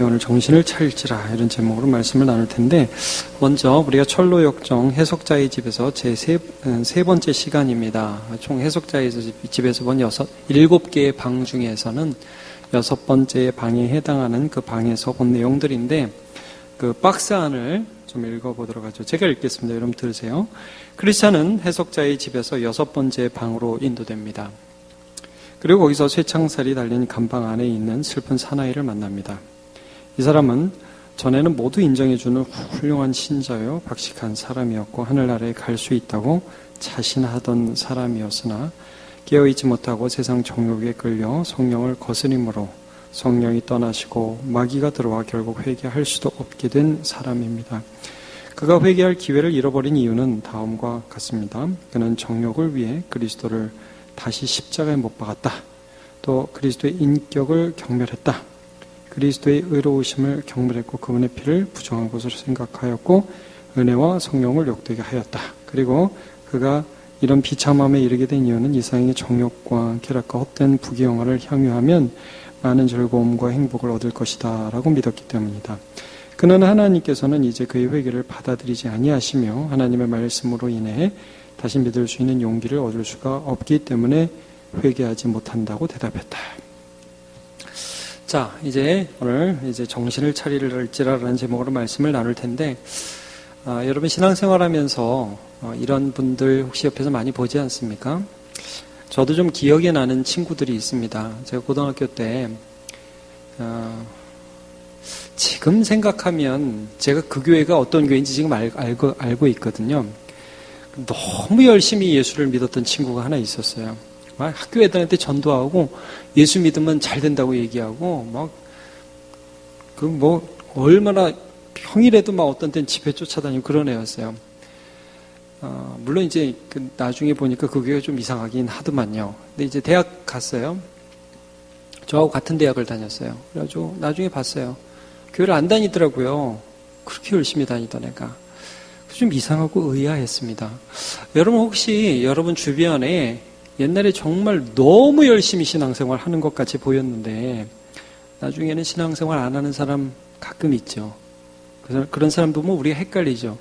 오늘 정신을 차릴지라 이런 제목으로 말씀을 나눌 텐데, 먼저 우리가 철로역정 해석자의 집에서 세 번째 시간입니다. 총 해석자의 집에서 본 7개의 방 중에서는 6번째 방에 해당하는 그 방에서 본 내용들인데, 그 박스 안을 좀 읽어보도록 하죠. 제가 읽겠습니다. 여러분 들으세요. 크리스찬은 해석자의 집에서 6번째 방으로 인도됩니다. 그리고 거기서 쇠창살이 달린 감방 안에 있는 슬픈 사나이를 만납니다. 이 사람은 전에는 모두 인정해주는 훌륭한 신자요, 박식한 사람이었고 하늘나라에 갈 수 있다고 자신하던 사람이었으나 깨어있지 못하고 세상 정욕에 끌려 성령을 거스림으로 성령이 떠나시고 마귀가 들어와 결국 회개할 수도 없게 된 사람입니다. 그가 회개할 기회를 잃어버린 이유는 다음과 같습니다. 그는 정욕을 위해 그리스도를 다시 십자가에 못 박았다. 또 그리스도의 인격을 경멸했다. 그리스도의 의로우심을 경멸했고 그분의 피를 부정한 것으로 생각하였고 은혜와 성령을 욕되게 하였다. 그리고 그가 이런 비참함에 이르게 된 이유는 이상의 정욕과 쾌락과 헛된 부귀영화를 향유하면 많은 즐거움과 행복을 얻을 것이다 라고 믿었기 때문이다. 그는 하나님께서는 이제 그의 회개를 받아들이지 아니하시며 하나님의 말씀으로 인해 다시 믿을 수 있는 용기를 얻을 수가 없기 때문에 회개하지 못한다고 대답했다. 자, 이제 오늘 정신을 차릴지라라는 제목으로 말씀을 나눌 텐데, 여러분 신앙생활하면서 이런 분들 혹시 옆에서 많이 보지 않습니까? 저도 좀 기억에 나는 친구들이 있습니다. 제가 고등학교 때 지금 생각하면 제가 그 교회가 어떤 교회인지 지금 알고 있거든요. 너무 열심히 예수를 믿었던 친구가 하나 있었어요. 학교 애들한테 전도하고 예수 믿으면 잘 된다고 얘기하고 얼마나 평일에도 어떤 때는 집회 쫓아다니고 그런 애였어요. 물론 이제 나중에 보니까 그 교회가 좀 이상하긴 하더만요. 근데 이제 대학 갔어요. 저하고 같은 대학을 다녔어요. 그래가지고 나중에 봤어요. 교회를 안 다니더라고요. 그렇게 열심히 다니던 애가. 좀 이상하고 의아했습니다. 여러분 혹시 여러분 주변에 옛날에 정말 너무 열심히 신앙생활 하는 것 같이 보였는데 나중에는 신앙생활 안 하는 사람 가끔 있죠. 그런 사람 보면 우리가 헷갈리죠.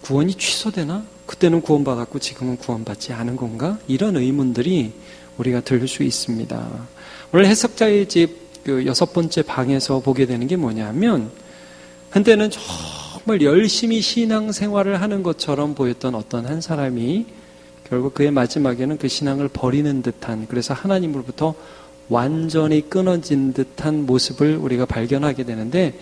구원이 취소되나? 그때는 구원받았고 지금은 구원받지 않은 건가? 이런 의문들이 우리가 들 수 있습니다. 오늘 해석자의 집 그 6번째 방에서 보게 되는 게 뭐냐면, 한때는 정말 열심히 신앙생활을 하는 것처럼 보였던 어떤 한 사람이 결국 그의 마지막에는 그 신앙을 버리는 듯한, 그래서 하나님으로부터 완전히 끊어진 듯한 모습을 우리가 발견하게 되는데,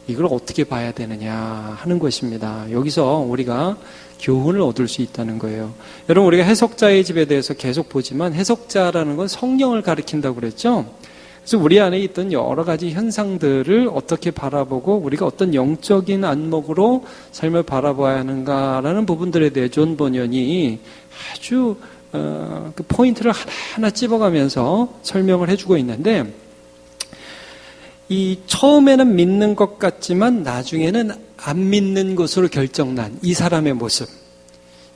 이걸 어떻게 봐야 되느냐 하는 것입니다. 여기서 우리가 교훈을 얻을 수 있다는 거예요. 여러분 우리가 해석자의 집에 대해서 계속 보지만 해석자라는 건 성령을 가리킨다고 그랬죠. 그래서 우리 안에 있던 여러 가지 현상들을 어떻게 바라보고 우리가 어떤 영적인 안목으로 삶을 바라봐야 하는가라는 부분들에 대해 존 번연이 아주 그 포인트를 하나하나 찝어가면서 설명을 해주고 있는데, 이 처음에는 믿는 것 같지만 나중에는 안 믿는 것으로 결정난 이 사람의 모습,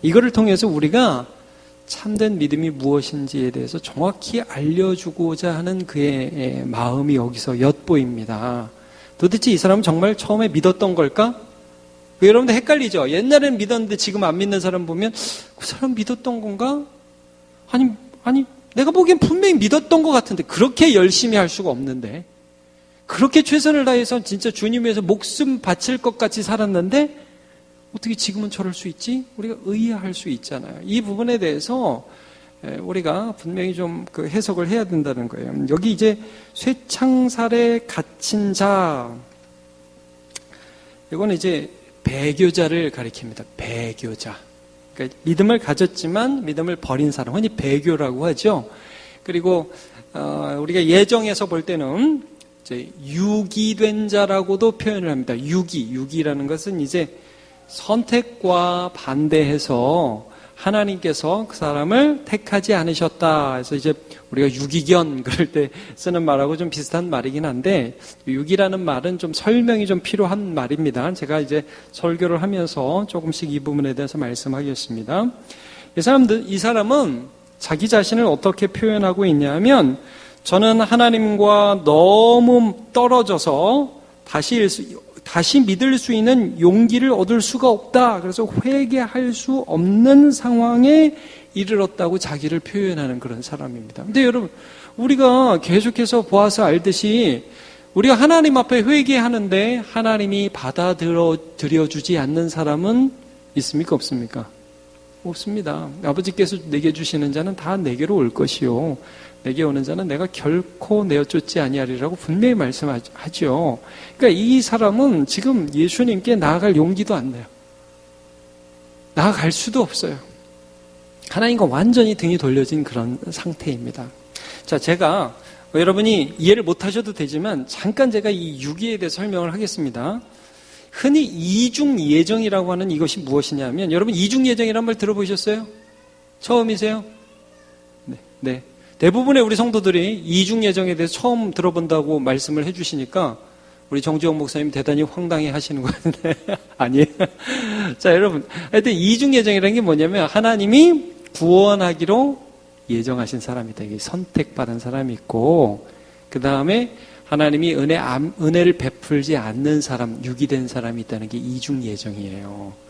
이거를 통해서 우리가 참된 믿음이 무엇인지에 대해서 정확히 알려주고자 하는 그의 마음이 여기서 엿보입니다. 도대체 이 사람은 정말 처음에 믿었던 걸까? 여러분들 헷갈리죠? 옛날에는 믿었는데 지금 안 믿는 사람 보면 그 사람 믿었던 건가? 아니 내가 보기엔 분명히 믿었던 것 같은데, 그렇게 열심히 할 수가 없는데, 그렇게 최선을 다해서 진짜 주님 위해서 목숨 바칠 것 같이 살았는데 어떻게 지금은 저럴 수 있지? 우리가 의아할 수 있잖아요. 이 부분에 대해서 우리가 분명히 좀 그 해석을 해야 된다는 거예요. 여기 이제 쇠창살에 갇힌 자, 이거는 이제 배교자를 가리킵니다. 배교자. 그러니까 믿음을 가졌지만 믿음을 버린 사람, 흔히 배교라고 하죠. 그리고 우리가 예정에서 볼 때는 이제 유기된 자라고도 표현을 합니다. 유기라는 것은 이제 선택과 반대해서 하나님께서 그 사람을 택하지 않으셨다. 그래서 이제 우리가 유기견 그럴 때 쓰는 말하고 좀 비슷한 말이긴 한데, 유기라는 말은 좀 설명이 좀 필요한 말입니다. 제가 이제 설교를 하면서 조금씩 이 부분에 대해서 말씀하겠습니다. 이 사람은 자기 자신을 어떻게 표현하고 있냐면, 저는 하나님과 너무 떨어져서 다시 믿을 수 있는 용기를 얻을 수가 없다. 그래서 회개할 수 없는 상황에 이르렀다고 자기를 표현하는 그런 사람입니다. 근데 여러분, 우리가 계속해서 보아서 알듯이 우리가 하나님 앞에 회개하는데 하나님이 받아들여주지 않는 사람은 있습니까? 없습니까? 없습니다. 아버지께서 내게 주시는 자는 다 내게로 올 것이요. 내게 오는 자는 내가 결코 내어 쫓지 아니하리라고 분명히 말씀하죠. 그러니까 이 사람은 지금 예수님께 나아갈 용기도 안 내요. 나아갈 수도 없어요. 하나님과 완전히 등이 돌려진 그런 상태입니다. 자, 제가 여러분이 이해를 못하셔도 되지만 잠깐 제가 이 유기에 대해서 설명을 하겠습니다. 흔히 이중예정이라고 하는 이것이 무엇이냐면, 여러분 이중예정이라는 말 들어보셨어요? 처음이세요? 네. 대부분의 우리 성도들이 이중예정에 대해서 처음 들어본다고 말씀을 해주시니까 우리 정지영 목사님 대단히 황당해 하시는 거 같은데 아니에요. 자, 여러분, 하여튼 이중예정이라는 게 뭐냐면 하나님이 구원하기로 예정하신 사람이다. 이게 선택받은 사람이 있고, 그 다음에 하나님이 은혜를 베풀지 않는 사람, 유기된 사람이 있다는 게 이중예정이에요.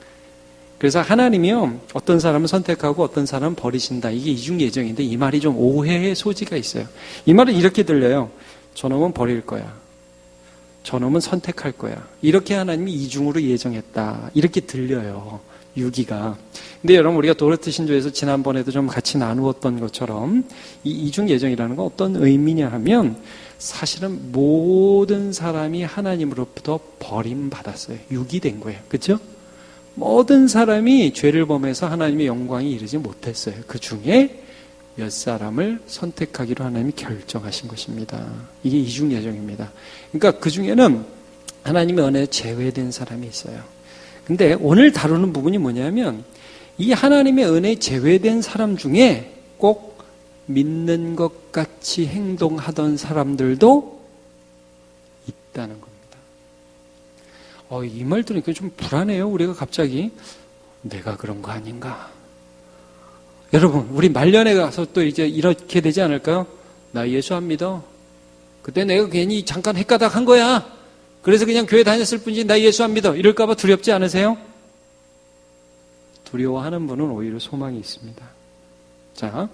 그래서 하나님이요, 어떤 사람은 선택하고 어떤 사람은 버리신다. 이게 이중예정인데 이 말이 좀 오해의 소지가 있어요. 이 말은 이렇게 들려요. 저놈은 버릴 거야. 저놈은 선택할 거야. 이렇게 하나님이 이중으로 예정했다. 이렇게 들려요. 유기가. 근데 여러분, 우리가 도르트 신조에서 지난번에도 좀 같이 나누었던 것처럼 이 이중 예정이라는 건 어떤 의미냐 하면 사실은 모든 사람이 하나님으로부터 버림받았어요. 유기된 거예요. 그렇죠? 모든 사람이 죄를 범해서 하나님의 영광에 이르지 못했어요. 그 중에 몇 사람을 선택하기로 하나님이 결정하신 것입니다. 이게 이중 예정입니다. 그러니까 그 중에는 하나님의 은혜에 제외된 사람이 있어요. 근데 오늘 다루는 부분이 뭐냐면 이 하나님의 은혜에 제외된 사람 중에 꼭 믿는 것 같이 행동하던 사람들도 있다는 겁니다. 이 말 들으니까 좀 불안해요. 우리가 갑자기 내가 그런 거 아닌가? 여러분, 우리 말년에 가서 또 이제 이렇게 되지 않을까요? 나 예수 안 믿어. 그때 내가 괜히 잠깐 헷가닥 한 거야. 그래서 그냥 교회 다녔을 뿐이지 나 예수 안 믿어. 이럴까 봐 두렵지 않으세요? 두려워하는 분은 오히려 소망이 있습니다. 자,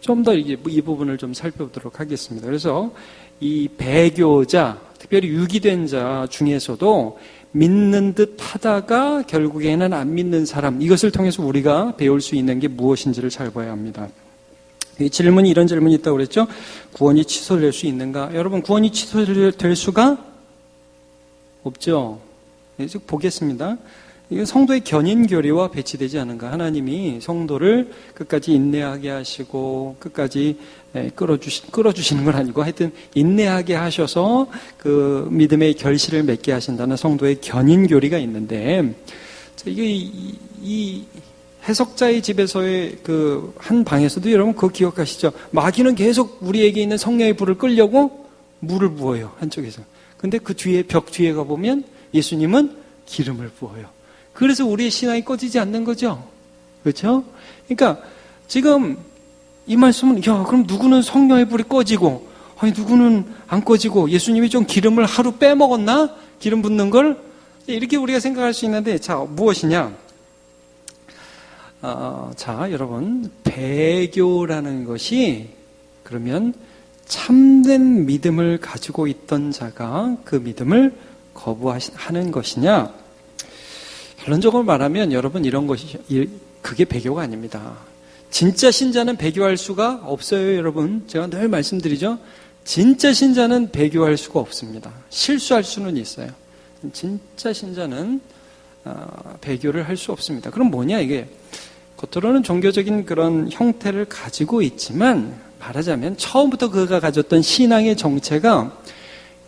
좀 더 이 부분을 좀 살펴보도록 하겠습니다. 그래서 이 배교자, 특별히 유기된 자 중에서도 믿는 듯 하다가 결국에는 안 믿는 사람, 이것을 통해서 우리가 배울 수 있는 게 무엇인지를 잘 봐야 합니다. 이 질문이 이런 질문이 있다고 그랬죠? 구원이 취소될 수 있는가? 여러분, 구원이 취소될 수가 없죠. 이제 보겠습니다. 이건 성도의 견인 교리와 배치되지 않은가? 하나님이 성도를 끝까지 인내하게 하시고 끝까지 끌어주시는 건 아니고 하여튼 인내하게 하셔서 그 믿음의 결실을 맺게 하신다는 성도의 견인 교리가 있는데, 이게 이 해석자의 집에서의 그 한 방에서도 여러분 그거 기억하시죠? 마귀는 계속 우리에게 있는 성령의 불을 끌려고 물을 부어요, 한쪽에서. 근데 그 뒤에, 벽 뒤에 가보면 예수님은 기름을 부어요. 그래서 우리의 신앙이 꺼지지 않는 거죠. 그렇죠? 그러니까 지금 이 말씀은, 야, 그럼 누구는 성령의 불이 꺼지고, 아니, 누구는 안 꺼지고, 예수님이 좀 기름을 하루 빼먹었나? 기름 붓는 걸? 이렇게 우리가 생각할 수 있는데, 자, 무엇이냐? 자, 여러분, 배교라는 것이, 그러면 참된 믿음을 가지고 있던 자가 그 믿음을 거부하는 것이냐? 결론적으로 말하면 여러분, 이런 것이, 그게 배교가 아닙니다. 진짜 신자는 배교할 수가 없어요, 여러분. 제가 늘 말씀드리죠. 진짜 신자는 배교할 수가 없습니다. 실수할 수는 있어요. 진짜 신자는 배교를 할 수 없습니다. 그럼 뭐냐, 이게? 겉으로는 종교적인 그런 형태를 가지고 있지만, 말하자면 처음부터 그가 가졌던 신앙의 정체가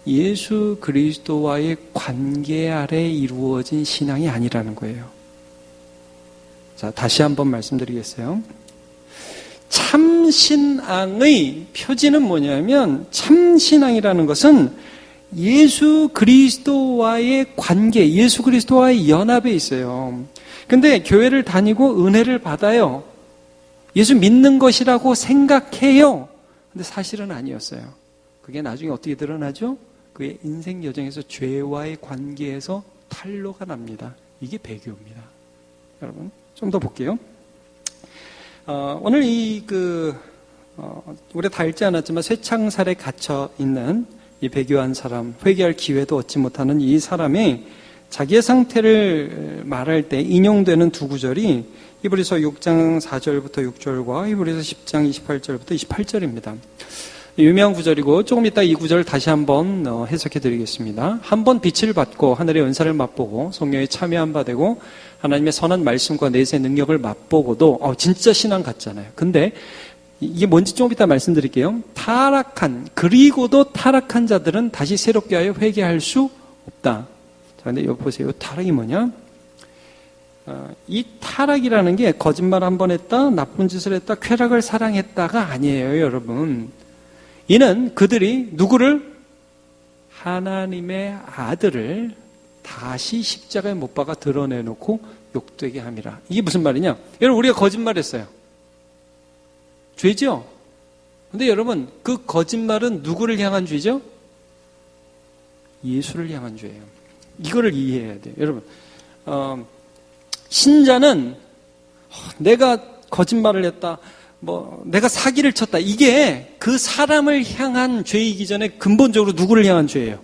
예수 그리스도와의 관계 아래 이루어진 신앙이 아니라는 거예요. 자, 다시 한번 말씀드리겠어요. 참신앙의 표지는 뭐냐면, 참신앙이라는 것은 예수 그리스도와의 관계, 예수 그리스도와의 연합에 있어요. 근데 교회를 다니고 은혜를 받아요. 예수 믿는 것이라고 생각해요. 근데 사실은 아니었어요. 그게 나중에 어떻게 드러나죠? 그의 인생 여정에서 죄와의 관계에서 탄로가 납니다. 이게 배교입니다. 여러분, 좀 더 볼게요. 오늘 우리 다 읽지 않았지만 쇠창살에 갇혀 있는 이 배교한 사람, 회개할 기회도 얻지 못하는 이 사람이 자기의 상태를 말할 때 인용되는 두 구절이 히브리서 6장 4절부터 6절과 히브리서 10장 28절부터 28절입니다. 유명한 구절이고 조금 이따 이 구절을 다시 한번 해석해 드리겠습니다. 한번 빛을 받고 하늘의 은사를 맛보고 성령에 참여한 바 되고 하나님의 선한 말씀과 내세 능력을 맛보고도 진짜 신앙 같잖아요. 근데 이게 뭔지 조금 이따 말씀드릴게요. 그리고도 타락한 자들은 다시 새롭게 하여 회개할 수 없다. 자, 근데 여기 보세요. 타락이 뭐냐? 이 타락이라는 게 거짓말 한 번 했다, 나쁜 짓을 했다, 쾌락을 사랑했다가 아니에요, 여러분. 이는 그들이 누구를? 하나님의 아들을 다시 십자가에 못 박아 드러내놓고 욕되게 함이라. 이게 무슨 말이냐? 여러분, 우리가 거짓말했어요. 죄죠? 근데 여러분, 그 거짓말은 누구를 향한 죄죠? 예수를 향한 죄예요. 이거를 이해해야 돼요. 여러분, 신자는 내가 거짓말을 했다, 내가 사기를 쳤다. 이게 그 사람을 향한 죄이기 전에 근본적으로 누구를 향한 죄예요?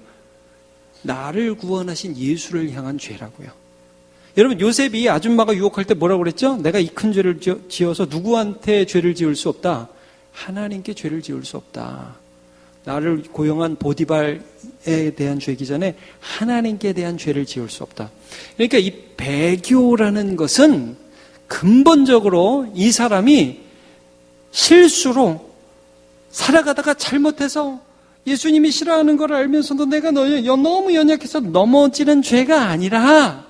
나를 구원하신 예수를 향한 죄라고요. 여러분, 요셉이 아줌마가 유혹할 때 뭐라고 그랬죠? 내가 이 큰 죄를 지어서 누구한테 죄를 지을 수 없다. 하나님께 죄를 지을 수 없다. 나를 고용한 보디발에 대한 죄이기 전에 하나님께 대한 죄를 지을 수 없다. 그러니까 이 배교라는 것은 근본적으로 이 사람이 실수로 살아가다가 잘못해서 예수님이 싫어하는 걸 알면서도 내가 너무 연약해서 넘어지는 죄가 아니라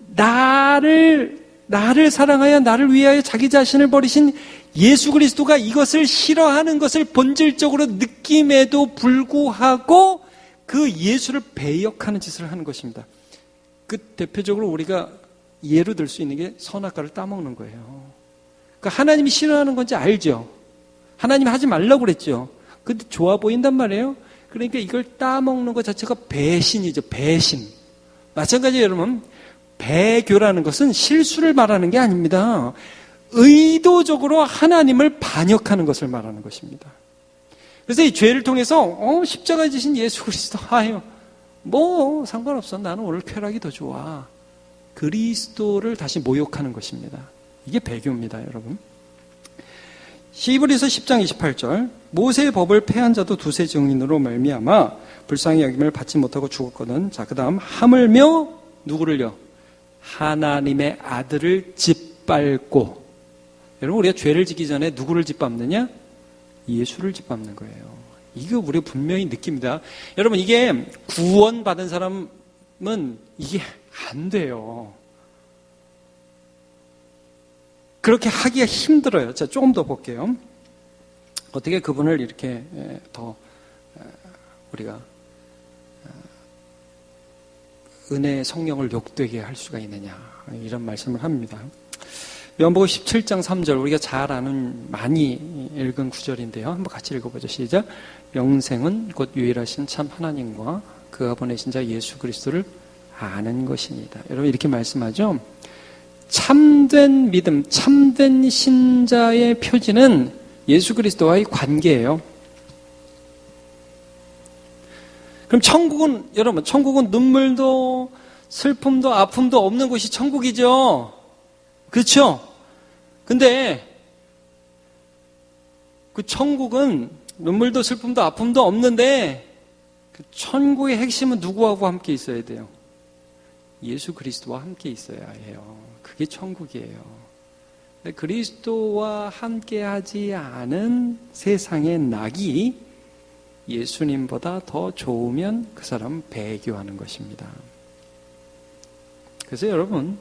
나를 사랑하여 나를 위하여 자기 자신을 버리신 예수 그리스도가 이것을 싫어하는 것을 본질적으로 느낌에도 불구하고 그 예수를 배역하는 짓을 하는 것입니다. 그 대표적으로 우리가 예로 들 수 있는 게 선악과를 따먹는 거예요. 그러니까 하나님이 싫어하는 건지 알죠. 하나님이 하지 말라고 그랬죠. 근데 좋아 보인단 말이에요. 그러니까 이걸 따먹는 것 자체가 배신이죠. 배신. 마찬가지로 여러분, 배교라는 것은 실수를 말하는 게 아닙니다. 의도적으로 하나님을 반역하는 것을 말하는 것입니다. 그래서 이 죄를 통해서 십자가에 지신 예수 그리스도 상관없어. 나는 오늘 쾌락이 더 좋아. 그리스도를 다시 모욕하는 것입니다. 이게 배교입니다, 여러분. 히브리서 10장 28절 모세의 법을 폐한 자도 두세 증인으로 말미암아 불쌍히 여김을 받지 못하고 죽었거든. 자, 그 다음 하물며 누구를요? 하나님의 아들을 짓밟고. 여러분, 우리가 죄를 짓기 전에 누구를 짓밟느냐? 예수를 짓밟는 거예요. 이거 우리가 분명히 느낍니다. 여러분, 이게 구원받은 사람은 이게 안 돼요. 그렇게 하기가 힘들어요. 자, 조금 더 볼게요. 어떻게 그분을 이렇게 더 우리가 은혜의 성령을 욕되게 할 수가 있느냐, 이런 말씀을 합니다. 요한복음 17장 3절, 우리가 잘 아는, 많이 읽은 구절인데요. 한번 같이 읽어보죠. 시작. 영생은 곧 유일하신 참 하나님과 그가 보내신 자 예수 그리스도를 아는 것이니다. 여러분, 이렇게 말씀하죠. 참된 믿음, 참된 신자의 표지는 예수 그리스도와의 관계예요. 그럼 천국은, 여러분, 천국은 눈물도 슬픔도 아픔도 없는 곳이 천국이죠. 그렇죠? 근데 그 천국은 눈물도 슬픔도 아픔도 없는데 그 천국의 핵심은 누구하고 함께 있어야 돼요? 예수 그리스도와 함께 있어야 해요. 그게 천국이에요. 근데 그리스도와 함께하지 않은 세상의 낙이 예수님보다 더 좋으면 그 사람은 배교하는 것입니다. 그래서 여러분,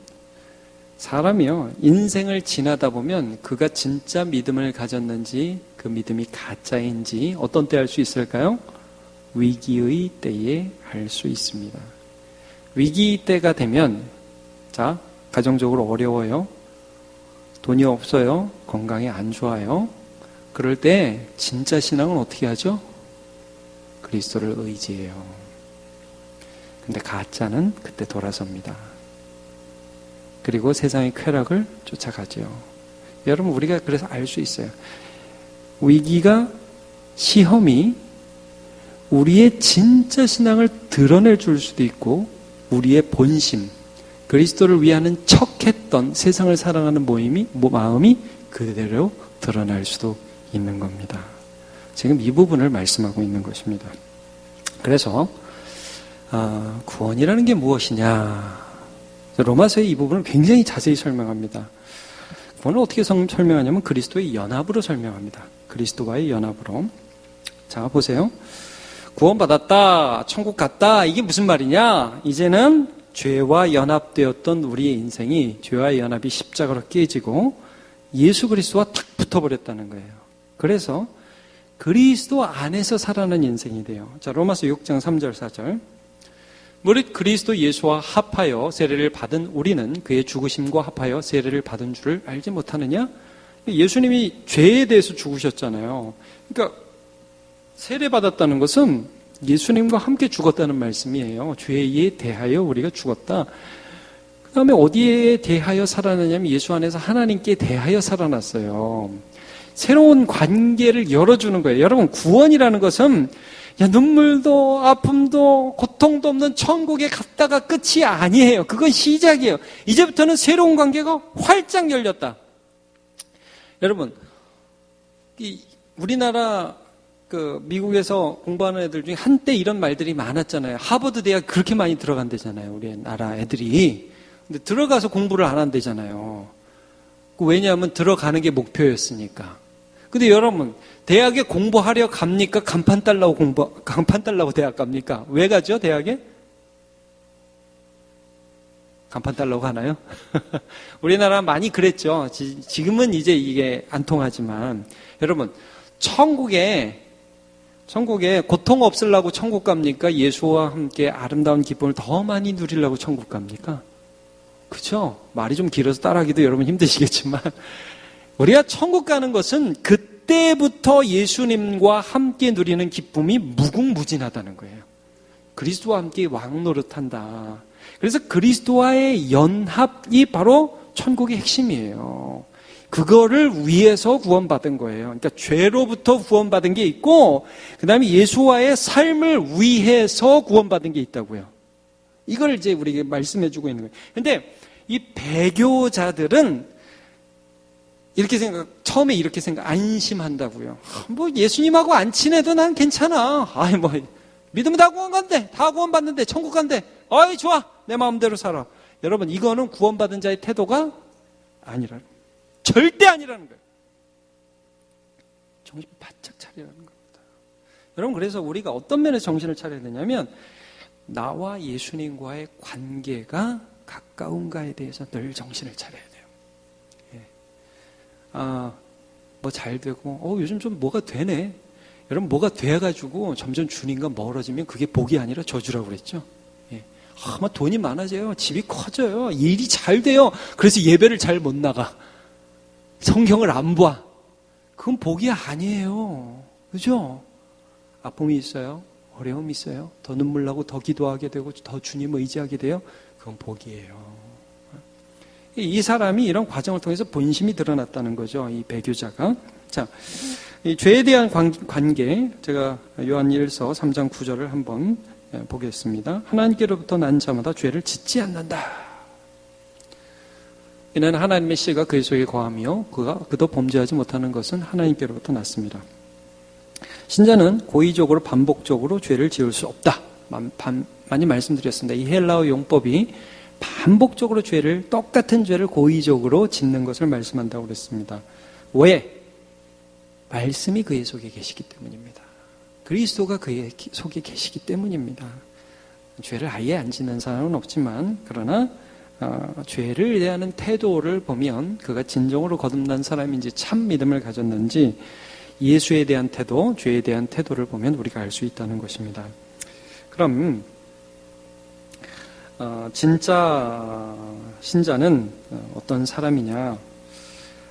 사람이요, 인생을 지나다 보면 그가 진짜 믿음을 가졌는지 그 믿음이 가짜인지 어떤 때 알 수 있을까요? 위기의 때에 알 수 있습니다. 위기 때가 되면, 자, 가정적으로 어려워요. 돈이 없어요. 건강이 안 좋아요. 그럴 때 진짜 신앙은 어떻게 하죠? 그리스도를 의지해요. 근데 가짜는 그때 돌아섭니다. 그리고 세상의 쾌락을 쫓아가죠. 여러분, 우리가 그래서 알 수 있어요. 위기가, 시험이 우리의 진짜 신앙을 드러낼 줄 수도 있고, 우리의 본심, 그리스도를 위하는 척했던 세상을 사랑하는 마음이 그대로 드러날 수도 있는 겁니다. 지금 이 부분을 말씀하고 있는 것입니다. 그래서 구원이라는 게 무엇이냐? 로마서의 이 부분을 굉장히 자세히 설명합니다. 구원을 어떻게 설명하냐면 그리스도의 연합으로 설명합니다. 그리스도와의 연합으로. 자, 보세요. 구원받았다, 천국 갔다, 이게 무슨 말이냐? 이제는 죄와 연합되었던 우리의 인생이 죄와의 연합이 십자가로 깨지고 예수 그리스도와 탁 붙어버렸다는 거예요. 그래서 그리스도 안에서 살아가는 인생이 돼요. 자, 로마서 6장 3절 4절. 무릇 그리스도 예수와 합하여 세례를 받은 우리는 그의 죽으심과 합하여 세례를 받은 줄을 알지 못하느냐? 예수님이 죄에 대해서 죽으셨잖아요. 그러니까 세례 받았다는 것은 예수님과 함께 죽었다는 말씀이에요. 죄에 대하여 우리가 죽었다. 그 다음에 어디에 대하여 살아나냐면 예수 안에서 하나님께 대하여 살아났어요. 새로운 관계를 열어주는 거예요. 여러분, 구원이라는 것은 눈물도 아픔도 고통도 없는 천국에 갔다가 끝이 아니에요. 그건 시작이에요. 이제부터는 새로운 관계가 활짝 열렸다. 여러분, 우리나라 미국에서 공부하는 애들 중에 한때 이런 말들이 많았잖아요. 하버드 대학 그렇게 많이 들어간대잖아요. 우리나라 애들이. 근데 들어가서 공부를 안 한대잖아요. 왜냐하면 들어가는 게 목표였으니까. 근데 여러분, 대학에 공부하려 갑니까? 간판 달라고 대학 갑니까? 왜 가죠, 대학에? 간판 달라고 가나요? 우리나라 많이 그랬죠. 지금은 이제 이게 안 통하지만. 여러분, 천국에 고통 없으려고 천국 갑니까? 예수와 함께 아름다운 기쁨을 더 많이 누리려고 천국 갑니까? 그렇죠? 말이 좀 길어서 따라하기도 여러분 힘드시겠지만 우리가 천국 가는 것은 그때부터 예수님과 함께 누리는 기쁨이 무궁무진하다는 거예요. 그리스도와 함께 왕노릇한다. 그래서 그리스도와의 연합이 바로 천국의 핵심이에요. 그거를 위해서 구원받은 거예요. 그러니까 죄로부터 구원받은 게 있고 그 다음에 예수와의 삶을 위해서 구원받은 게 있다고요. 이걸 이제 우리에게 말씀해주고 있는 거예요. 근데 이 배교자들은 처음에 이렇게 안심한다고요. 뭐 예수님하고 안 친해도 난 괜찮아. 믿으면 다 구원받는데, 천국 간대. 좋아. 내 마음대로 살아. 여러분, 이거는 구원받은 자의 태도가 아니라는 거예요. 절대 아니라는 거예요. 정신 바짝 차리라는 겁니다. 여러분, 그래서 우리가 어떤 면에서 정신을 차려야 되냐면 나와 예수님과의 관계가 가까운가에 대해서 늘 정신을 차려야 돼요. 뭐 잘 되고, 요즘 좀 뭐가 되네. 여러분, 뭐가 돼가지고 점점 주님과 멀어지면 그게 복이 아니라 저주라고 그랬죠. 막 돈이 많아져요. 집이 커져요. 일이 잘 돼요. 그래서 예배를 잘 못 나가. 성경을 안 봐. 그건 복이 아니에요. 그죠? 아픔이 있어요. 어려움이 있어요. 더 눈물 나고 더 기도하게 되고 더 주님을 의지하게 돼요. 그건 복이에요. 이 사람이 이런 과정을 통해서 본심이 드러났다는 거죠. 이 배교자가. 자, 이 죄에 대한 관계, 제가 요한일서 3장 9절을 한번 보겠습니다. 하나님께로부터 난 자마다 죄를 짓지 않는다. 이는 하나님의 씨가 그의 속에 거하며 그도 범죄하지 못하는 것은 하나님께로부터 났습니다. 신자는 고의적으로 반복적으로 죄를 지을 수 없다. 많이 말씀드렸습니다. 이 헬라어 용법이 반복적으로 똑같은 죄를 고의적으로 짓는 것을 말씀한다고 그랬습니다. 왜? 말씀이 그의 속에 계시기 때문입니다. 그리스도가 그의 속에 계시기 때문입니다. 죄를 아예 안 짓는 사람은 없지만, 그러나 죄를 대하는 태도를 보면 그가 진정으로 거듭난 사람인지 참 믿음을 가졌는지 예수에 대한 태도, 죄에 대한 태도를 보면 우리가 알 수 있다는 것입니다. 그럼 진짜 신자는 어떤 사람이냐?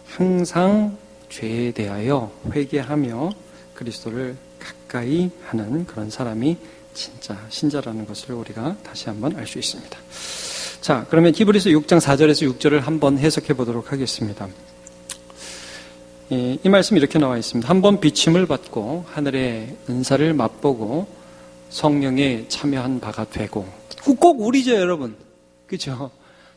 항상 죄에 대하여 회개하며 그리스도를 가까이 하는 그런 사람이 진짜 신자라는 것을 우리가 다시 한번 알 수 있습니다. 자, 그러면 히브리서 6장 4절에서 6절을 한번 해석해 보도록 하겠습니다. 이 말씀 이렇게 나와 있습니다. 한번 비침을 받고 하늘의 은사를 맛보고 성령에 참여한 바가 되고, 꼭 우리죠, 여러분. 그죠?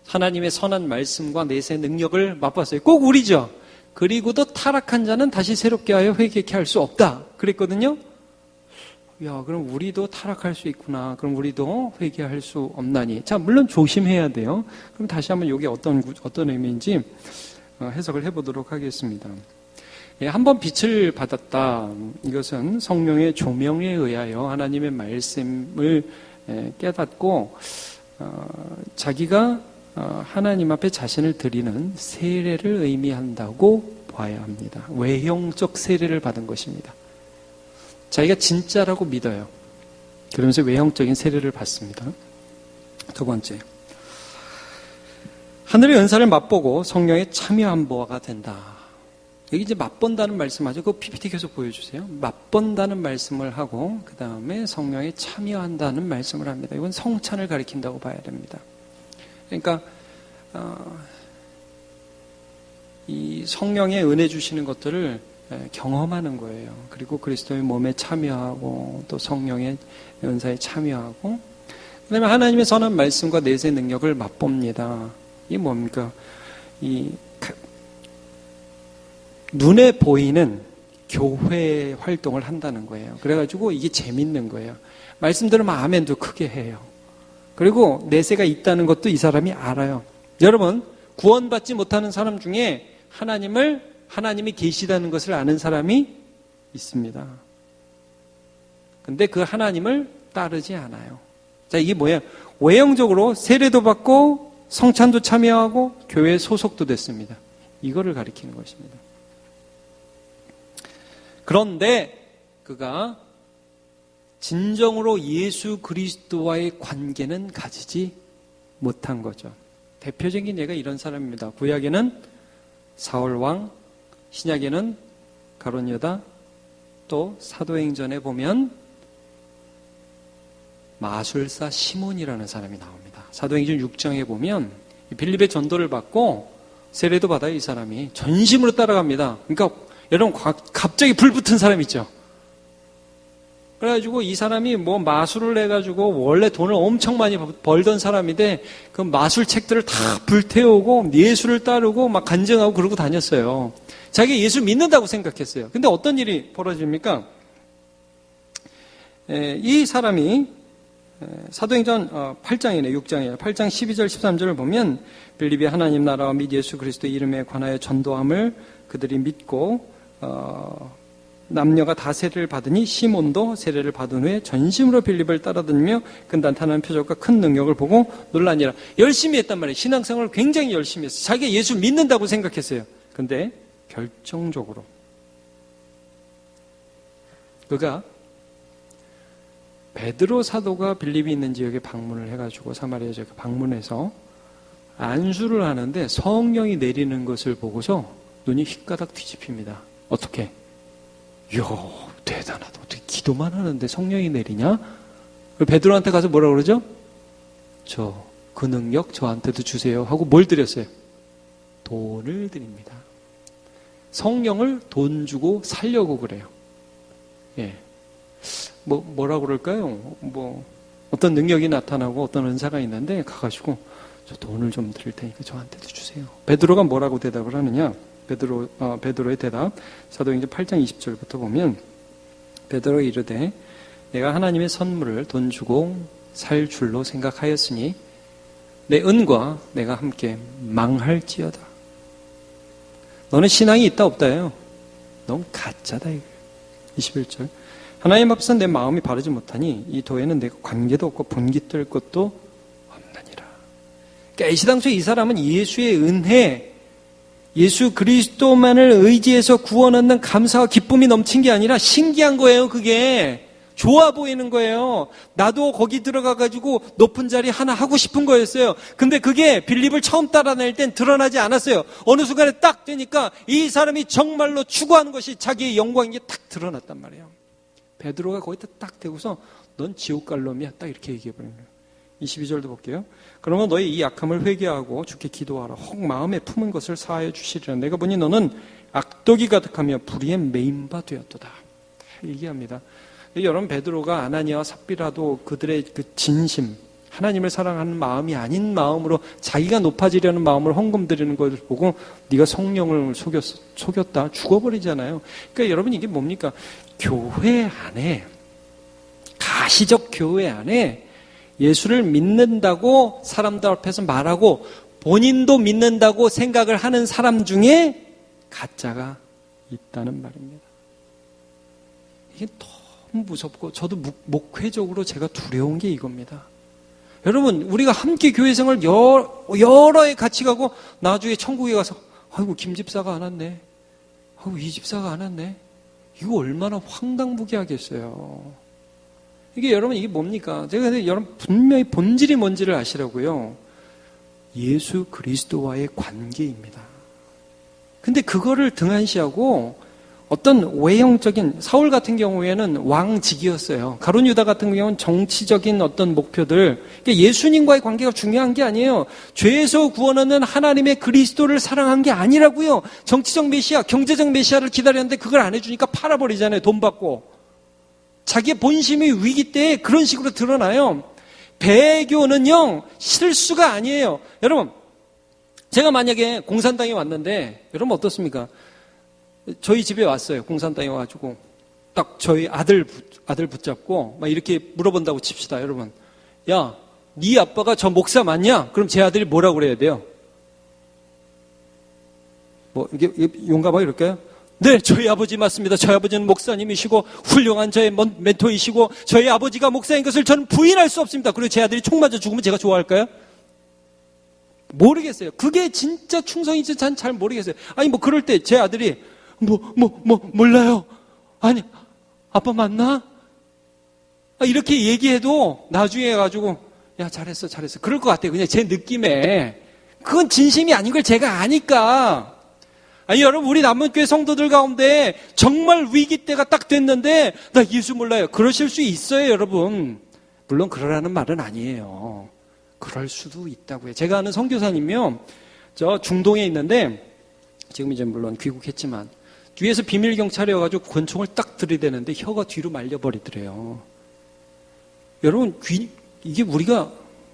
하나님의 선한 말씀과 내세 능력을 맛봤어요. 꼭 우리죠. 그리고도 타락한 자는 다시 새롭게 하여 회개케 할 수 없다. 그랬거든요. 야, 그럼 우리도 타락할 수 있구나. 그럼 우리도 회개할 수 없나니. 자, 물론 조심해야 돼요. 그럼 다시 한번 이게 어떤 의미인지 해석을 해보도록 하겠습니다. 예, 한번 빛을 받았다. 이것은 성령의 조명에 의하여 하나님의 말씀을 깨닫고 자기가 하나님 앞에 자신을 드리는 세례를 의미한다고 봐야 합니다. 외형적 세례를 받은 것입니다. 자기가 진짜라고 믿어요. 그러면서 외형적인 세례를 받습니다. 두 번째, 하늘의 은사를 맛보고 성령에 참여한 바가 된다. 여기 이제 맛본다는 말씀하죠. 그 PPT 계속 보여주세요. 맛본다는 말씀을 하고 그 다음에 성령에 참여한다는 말씀을 합니다. 이건 성찬을 가리킨다고 봐야 됩니다. 그러니까 이 성령의 은혜 주시는 것들을 경험하는 거예요. 그리고 그리스도의 몸에 참여하고 또 성령의 은사에 참여하고 그다음에 하나님의 선한 말씀과 내세 능력을 맛봅니다. 이게 뭡니까? 이 눈에 보이는 교회 활동을 한다는 거예요. 그래가지고 이게 재밌는 거예요. 말씀 들으면 아멘도 크게 해요. 그리고 내세가 있다는 것도 이 사람이 알아요. 여러분, 구원받지 못하는 사람 중에 하나님이 계시다는 것을 아는 사람이 있습니다. 근데 그 하나님을 따르지 않아요. 자, 이게 뭐예요? 외형적으로 세례도 받고 성찬도 참여하고 교회에 소속도 됐습니다. 이거를 가리키는 것입니다. 그런데 그가 진정으로 예수 그리스도와의 관계는 가지지 못한 거죠. 대표적인 예가 이런 사람입니다. 구약에는 사울왕, 신약에는 가룟유다, 또 사도행전에 보면 마술사 시몬이라는 사람이 나옵니다. 사도행전 6장에 보면 빌립의 전도를 받고 세례도 받아요. 이 사람이 전심으로 따라갑니다. 그러니까 여러분 갑자기 불붙은 사람 있죠. 그래가지고 이 사람이 뭐 마술을 해가지고 원래 돈을 엄청 많이 벌던 사람인데 그 마술 책들을 다 불태우고 예수를 따르고 막 간증하고 그러고 다녔어요. 자기가 예수 믿는다고 생각했어요. 근데 어떤 일이 벌어집니까? 이 사람이 사도행전 8장이네, 6장이에요. 8장 12절 13절을 보면 빌립이 하나님 나라와 및 예수 그리스도의 이름에 관하여 전도함을 그들이 믿고 남녀가 다 세례를 받으니 시몬도 세례를 받은 후에 전심으로 빌립을 따라다니며 그 나타나는 표적과 큰 능력을 보고 놀라니라. 열심히 했단 말이에요. 신앙생활을 굉장히 열심히 했어요. 자기가 예수 믿는다고 생각했어요. 근데 결정적으로 그가 베드로 사도가 빌립이 있는 지역에 방문을 해가지고 사마리아 지역에 방문해서 안수를 하는데 성령이 내리는 것을 보고서 눈이 휘가닥 뒤집힙니다. 어떻게? 이야, 대단하다. 어떻게 기도만 하는데 성령이 내리냐? 베드로한테 가서 뭐라 그러죠? 그 능력 저한테도 주세요 하고 뭘 드렸어요? 돈을 드립니다. 성령을 돈 주고 살려고 그래요. 예. 뭐라 그럴까요? 어떤 능력이 나타나고 어떤 은사가 있는데 가가지고 저 돈을 좀 드릴 테니까 저한테도 주세요. 베드로가 뭐라고 대답을 하느냐? 베드로의 대답, 사도행전 8장 20절부터 보면 베드로가 이르되 내가 하나님의 선물을 돈 주고 살 줄로 생각하였으니 내 은과 내가 함께 망할지어다. 너는 신앙이 있다 없다예요? 넌 가짜다. 21절 하나님 앞에서 내 마음이 바르지 못하니 이 도에는 내가 관계도 없고 분깃될 것도 없나니라. 그러니까 애시당초 이 사람은 예수의 은혜, 예수 그리스도만을 의지해서 구원 얻는 감사와 기쁨이 넘친 게 아니라 신기한 거예요. 그게 좋아 보이는 거예요. 나도 거기 들어가가지고 높은 자리 하나 하고 싶은 거였어요. 근데 그게 빌립을 처음 따라다닐 땐 드러나지 않았어요. 어느 순간에 딱 되니까 이 사람이 정말로 추구하는 것이 자기의 영광인 게 딱 드러났단 말이에요. 베드로가 거기다 딱 대고서 넌 지옥 갈 놈이야. 딱 이렇게 얘기해버린 거예요. 22절도 볼게요. 그러면 너의 이 약함을 회개하고 주께 기도하라. 혹 마음에 품은 것을 사하여 주시리라. 내가 보니 너는 악독이 가득하며 불의에 매인 바 되었도다. 얘기합니다. 여러분, 베드로가 아나니아와 삽비라도 그들의 그 진심, 하나님을 사랑하는 마음이 아닌 마음으로 자기가 높아지려는 마음을 헌금 드리는 것을 보고 네가 성령을 속였다, 죽어버리잖아요. 그러니까 여러분, 이게 뭡니까? 교회 안에, 가시적 교회 안에 예수를 믿는다고 사람들 앞에서 말하고 본인도 믿는다고 생각을 하는 사람 중에 가짜가 있다는 말입니다. 이게 너무 무섭고 저도 목회적으로 제가 두려운 게 이겁니다. 여러분, 우리가 함께 교회 생활 여러 해 같이 가고 나중에 천국에 가서 아이고 김 집사가 안 왔네, 아이고 이 집사가 안 왔네, 이거 얼마나 황당무계하겠어요. 이게 여러분, 이게 뭡니까? 제가 근데 여러분 분명히 본질이 뭔지를 아시라고요. 예수 그리스도와의 관계입니다. 근데 그거를 등한시하고 어떤 외형적인, 사울 같은 경우에는 왕직이었어요. 가룟 유다 같은 경우는 정치적인 어떤 목표들, 그러니까 예수님과의 관계가 중요한 게 아니에요. 죄에서 구원하는 하나님의 그리스도를 사랑한 게 아니라고요. 정치적 메시아, 경제적 메시아를 기다렸는데 그걸 안 해주니까 팔아버리잖아요. 돈 받고. 자기의 본심이 위기 때에 그런 식으로 드러나요. 배교는요, 실수가 아니에요. 여러분, 제가 만약에 공산당에 왔는데 여러분 어떻습니까? 저희 집에 왔어요. 공산당에 와가지고 딱 저희 아들 붙잡고 막 이렇게 물어본다고 칩시다. 여러분, 야, 네 아빠가 저 목사 맞냐? 그럼 제 아들이 뭐라고 그래야 돼요? 뭐 이게 용감하게 그럴까요? 네, 저희 아버지 맞습니다. 저희 아버지는 목사님이시고 훌륭한 저의 멘토이시고 저희 아버지가 목사인 것을 저는 부인할 수 없습니다. 그리고 제 아들이 총 맞아 죽으면 제가 좋아할까요? 모르겠어요. 그게 진짜 충성인지 전 잘 모르겠어요. 아니 뭐 그럴 때 제 아들이 몰라요. 아니 아빠 맞나? 이렇게 얘기해도 나중에 가지고 야 잘했어 그럴 것 같아요. 그냥 제 느낌에. 그건 진심이 아닌 걸 제가 아니까. 아니 여러분, 우리 남문교회 성도들 가운데 정말 위기 때가 딱 됐는데 나 예수 몰라요. 그러실 수 있어요, 여러분. 물론 그러라는 말은 아니에요. 그럴 수도 있다고요. 제가 아는 선교사님이요, 저 중동에 있는데 지금 이제 물론 귀국했지만 뒤에서 비밀 경찰이 와가지고 권총을 딱 들이대는데 혀가 뒤로 말려버리더래요. 여러분, 이게 우리가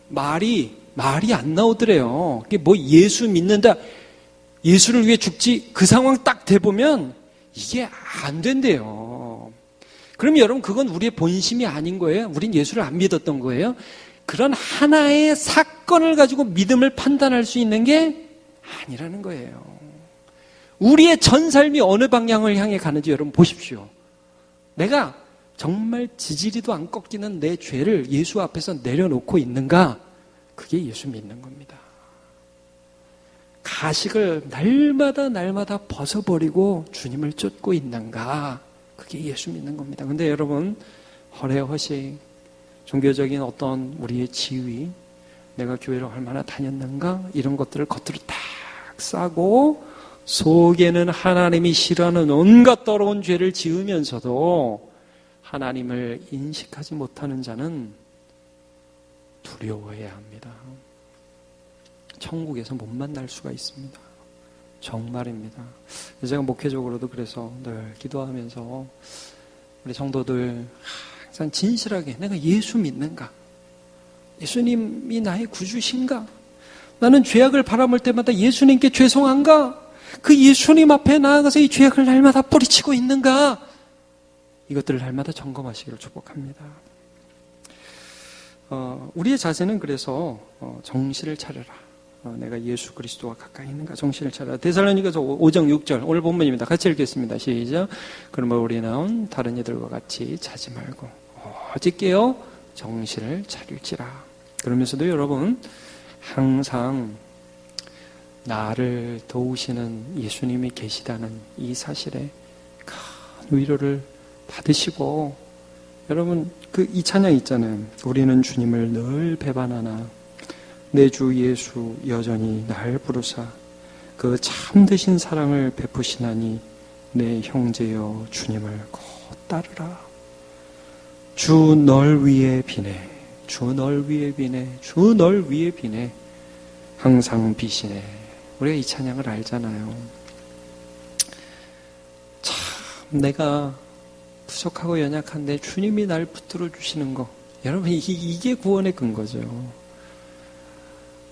말이 안 나오더래요. 이게 뭐 예수 믿는다, 예수를 위해 죽지, 그 상황 딱 돼보면 이게 안 된대요. 그럼 여러분, 그건 우리의 본심이 아닌 거예요? 우린 예수를 안 믿었던 거예요? 그런 하나의 사건을 가지고 믿음을 판단할 수 있는 게 아니라는 거예요. 우리의 전 삶이 어느 방향을 향해 가는지 여러분 보십시오. 내가 정말 지지리도 안 꺾이는 내 죄를 예수 앞에서 내려놓고 있는가? 그게 예수 믿는 겁니다. 가식을 날마다 벗어버리고 주님을 쫓고 있는가? 그게 예수 믿는 겁니다. 근데 여러분, 허례허식, 종교적인 어떤 우리의 지위, 내가 교회를 얼마나 다녔는가? 이런 것들을 겉으로 딱 싸고 속에는 하나님이 싫어하는 온갖 더러운 죄를 지으면서도 하나님을 인식하지 못하는 자는 두려워해야 합니다. 천국에서 못 만날 수가 있습니다. 정말입니다. 제가 목회적으로도 그래서 늘 기도하면서 우리 성도들 항상 진실하게 내가 예수 믿는가? 예수님이 나의 구주신가? 나는 죄악을 바라볼 때마다 예수님께 죄송한가? 그 예수님 앞에 나아가서 이 죄악을 날마다 뿌리치고 있는가? 이것들을 날마다 점검하시기를 축복합니다. 우리의 자세는 그래서 정신을 차려라. 내가 예수 그리스도와 가까이 있는가? 정신을 차려라. 데살로니가서 5장 6절 오늘 본문입니다. 같이 읽겠습니다. 시작. 그러면 우리는 다른 이들과 같이 자지 말고 오직 깨어 정신을 차릴지라. 그러면서도 여러분 항상 나를 도우시는 예수님이 계시다는 이 사실에 큰 위로를 받으시고 여러분, 이 찬양 있잖아요. 우리는 주님을 늘 배반하나 내 주 예수 여전히 날 부르사 그 참되신 사랑을 베푸시나니 내 형제여 주님을 곧 따르라. 주 널 위해 비네. 주 널 위해 비네. 주 널 위해 비네. 항상 비시네. 우리가 이 찬양을 알잖아요. 참 내가 부족하고 연약한데 주님이 날 붙들어 주시는 거. 여러분 이게 구원의 근거죠.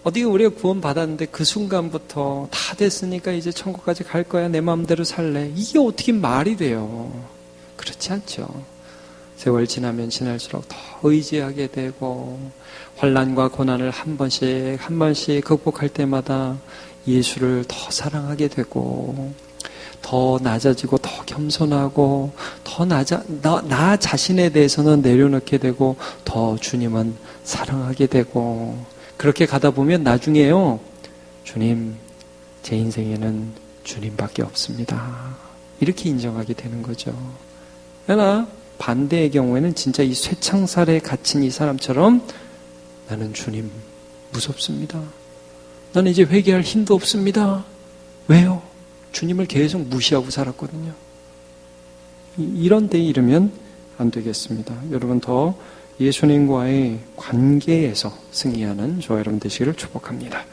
어디 우리가 구원 받았는데 그 순간부터 다 됐으니까 이제 천국까지 갈 거야. 내 마음대로 살래. 이게 어떻게 말이 돼요. 그렇지 않죠. 세월 지나면 지날수록 더 의지하게 되고 환난과 고난을 한 번씩 극복할 때마다 예수를 더 사랑하게 되고 더 낮아지고 더 겸손하고 더 나 자신에 대해서는 내려놓게 되고 더 주님은 사랑하게 되고 그렇게 가다 보면 나중에요. 주님, 제 인생에는 주님밖에 없습니다. 이렇게 인정하게 되는 거죠. 그러나 반대의 경우에는 진짜 이 쇠창살에 갇힌 이 사람처럼 나는 주님 무섭습니다. 나는 이제 회개할 힘도 없습니다. 왜요? 주님을 계속 무시하고 살았거든요. 이런 데에 이르면 안 되겠습니다. 여러분 더 예수님과의 관계에서 승리하는 저와 여러분 되시기를 축복합니다.